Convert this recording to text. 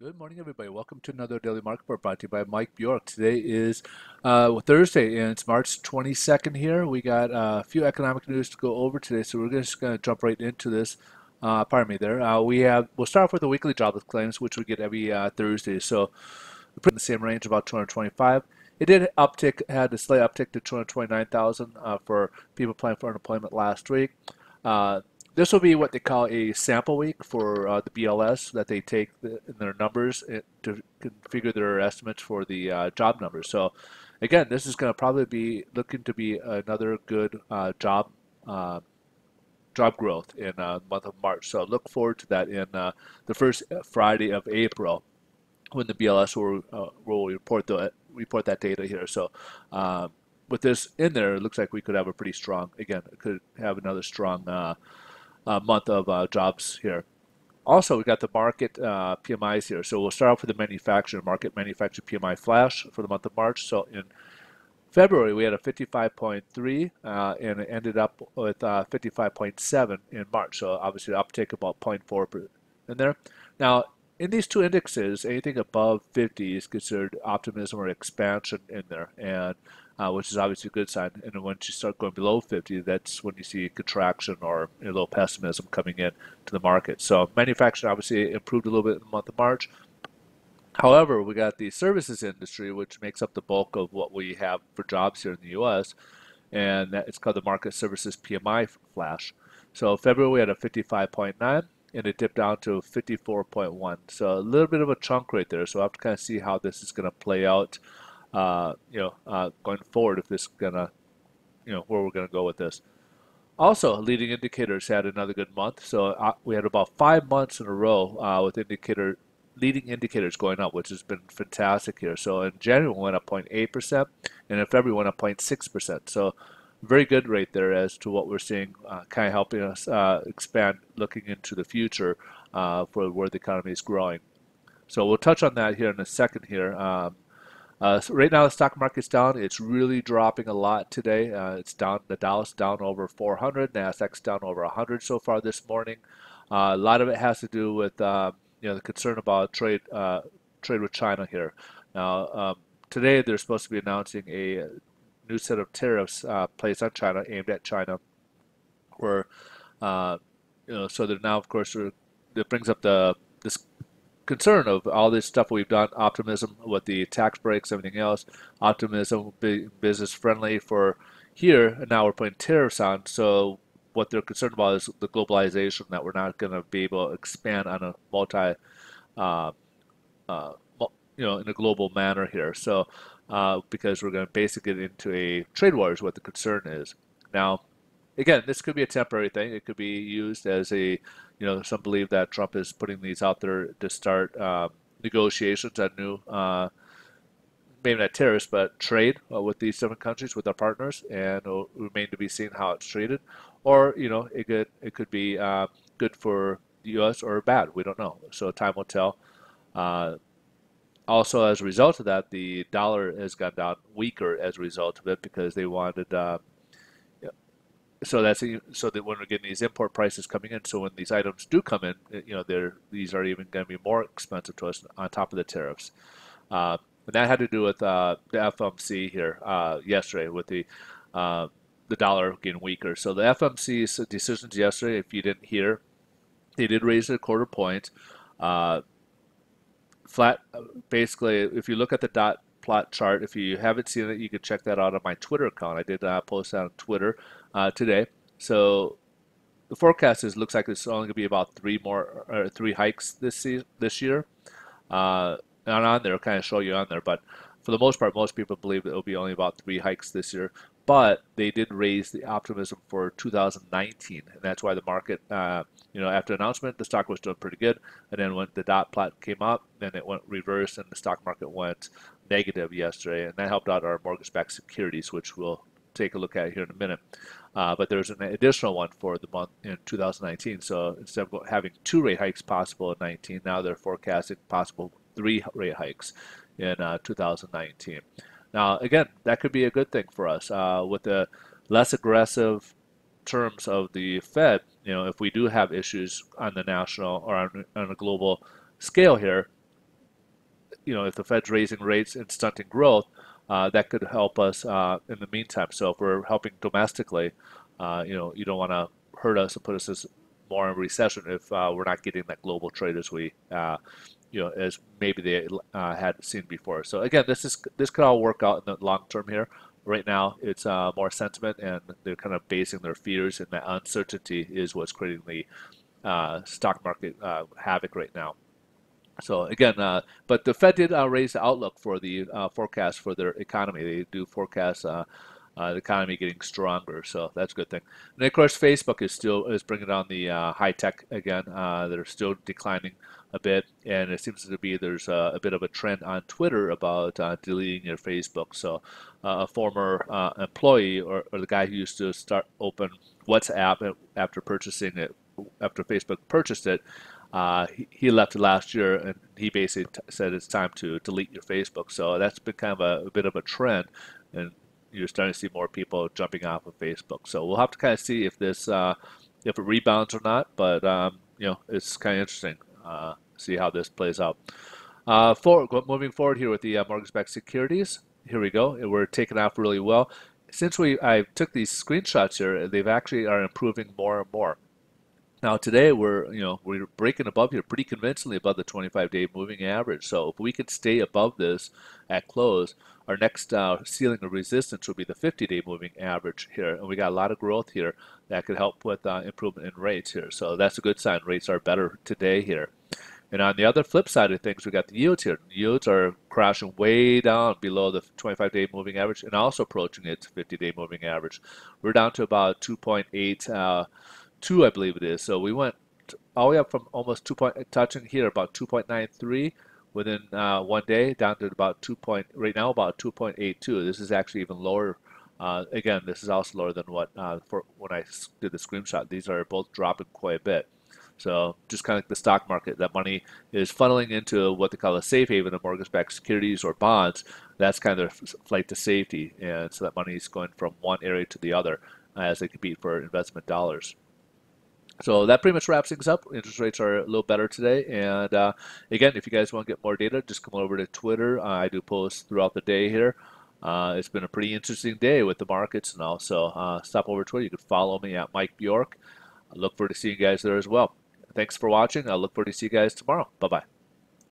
Good morning, everybody. Welcome to another Daily Market Report brought to you by Mike Bjork. Today is Thursday, and it's March 22nd here. We got a few economic news to go over today, so we're just going to jump right into this. Pardon me there. We'll start off with the weekly jobless claims, which we get every Thursday. So we're pretty in the same range, about 225. It did had a slight uptick to 229,000 for people applying for unemployment last week. This will be what they call a sample week for the BLS that they take in their numbers to configure their estimates for the job numbers. So again, this is going to probably be looking to be another good job growth in the month of March. So look forward to that in the first Friday of April when the BLS will report that data here. So with this in there, it looks like we could have a pretty strong, again, it could have another strong month of jobs here. Also, we got the market PMIs here. So we'll start off with the manufacturing PMI flash for the month of March. So in February, we had a 55.3 and it ended up with 55.7 in March. So obviously, uptick about 0.4 in there. Now, in these two indexes, anything above 50 is considered optimism or expansion in there, and which is obviously a good sign. And then once you start going below 50, that's when you see contraction or a little pessimism coming in to the market. So manufacturing obviously improved a little bit in the month of March. However, we got the services industry, which makes up the bulk of what we have for jobs here in the U.S., and it's called the Market Services PMI Flash. So February we had a 55.9, and it dipped down to 54.1. So a little bit of a chunk right there. So I have to kind of see how this is going to play out, going forward. If this is going to, where we're going to go with this. Also, leading indicators had another good month. So we had about 5 months in a row with leading indicators going up, which has been fantastic here. So in January, we went up 0.8%, and in February, we went up 0.6%. So very good rate there as to what we're seeing, kind of helping us expand looking into the future for where the economy is growing. So we'll touch on that here in a second here. So right now the stock market's down. It's really dropping a lot today. It's down. The Dow's down over 400. Nasdaq's down over 100 so far this morning. A lot of it has to do with the concern about trade with China here. Now today they're supposed to be announcing a new set of tariffs placed on China, aimed at China, where so that now of course that brings up this concern of all this stuff we've done, optimism with the tax breaks, everything else, optimism, business friendly for here, and now we're putting tariffs on. So what they're concerned about is the globalization, that we're not going to be able to expand on a uh, uh, in a global manner here. So because we're going to basically get into a trade war is what the concern is. Now, again, this could be a temporary thing. It could be used as some believe that Trump is putting these out there to start negotiations on new, maybe not tariffs, but trade with these different countries, with our partners, and it'll remain to be seen how it's treated. Or, it could be good for the U.S. or bad. We don't know. So time will tell. Uh, Also, as a result of that, the dollar has gone down weaker as a result of it because they wanted yeah, so that when we're getting these import prices coming in, so when these items do come in, these are even going to be more expensive to us on top of the tariffs. And that had to do with the FOMC here yesterday with the dollar getting weaker. So the FOMC's decisions yesterday, if you didn't hear, they did raise it a quarter point. Uh, Flat, basically, if you look at the dot plot chart, if you haven't seen it, you can check that out on my Twitter account. I did post that on Twitter today. So the forecast looks like it's only going to be about three hikes this year. And on there, kind of show you on there, but for the most part, most people believe it will be only about three hikes this year. But they did raise the optimism for 2019, and that's why the market, after announcement, the stock was doing pretty good, and then when the dot plot came up, then it went reverse, and the stock market went negative yesterday, and that helped out our mortgage-backed securities, which we'll take a look at here in a minute. But there's an additional one for the month in 2019. So instead of having two rate hikes possible in 19, now they're forecasting possible three rate hikes in 2019. Now, again, that could be a good thing for us with the less aggressive terms of the Fed. If we do have issues on the national or on a global scale here, if the Fed's raising rates and stunting growth, that could help us in the meantime. So if we're helping domestically, you don't want to hurt us and put us more in recession if we're not getting that global trade as as maybe they had seen before. So again, this could all work out in the long term here. Right now, it's more sentiment, and they're kind of basing their fears, and that uncertainty is what's creating the stock market havoc right now. So again, but the Fed did raise the outlook for the forecast for their economy. They do forecast the economy getting stronger, so that's a good thing. And of course, Facebook is bringing on the high tech again. They're still declining a bit, and it seems to be there's a bit of a trend on Twitter about deleting your Facebook. So a former employee or the guy who used to start open WhatsApp after purchasing it, after Facebook purchased it, he left last year, and he basically said it's time to delete your Facebook. So that's been kind of a bit of a trend, and you're starting to see more people jumping off of Facebook. So we'll have to kind of see if if it rebounds or not. But it's kind of interesting. See how this plays out. Moving forward here with the mortgage-backed securities. Here we go. We're taking off really well. Since I took these screenshots here, they've actually are improving more and more. Now today we're breaking above here pretty convincingly above the 25-day moving average. So if we could stay above this at close, our next ceiling of resistance will be the 50-day moving average here, and we got a lot of growth here that could help with improvement in rates here. So that's a good sign. Rates are better today here. And on the other flip side of things, we got the yields here. Yields are crashing way down below the 25-day moving average and also approaching its 50-day moving average. We're down to about 2.8. 2, I believe it is. So we went all the way up from almost 2 point, touching here about 2.93 within 1 day, down to about right now about 2.82. This is actually even lower. Again, this is also lower than what for when I did the screenshot. These are both dropping quite a bit. So just kind of like the stock market, that money is funneling into what they call a safe haven of mortgage-backed securities or bonds. That's kind of their flight to safety, and so that money is going from one area to the other as they compete for investment dollars. So that pretty much wraps things up. Interest rates are a little better today. And again, if you guys want to get more data, just come over to Twitter. I do post throughout the day here. It's been a pretty interesting day with the markets and all. So stop over to Twitter. You can follow me at Mike Bjork. I look forward to seeing you guys there as well. Thanks for watching. I look forward to see you guys tomorrow. Bye-bye.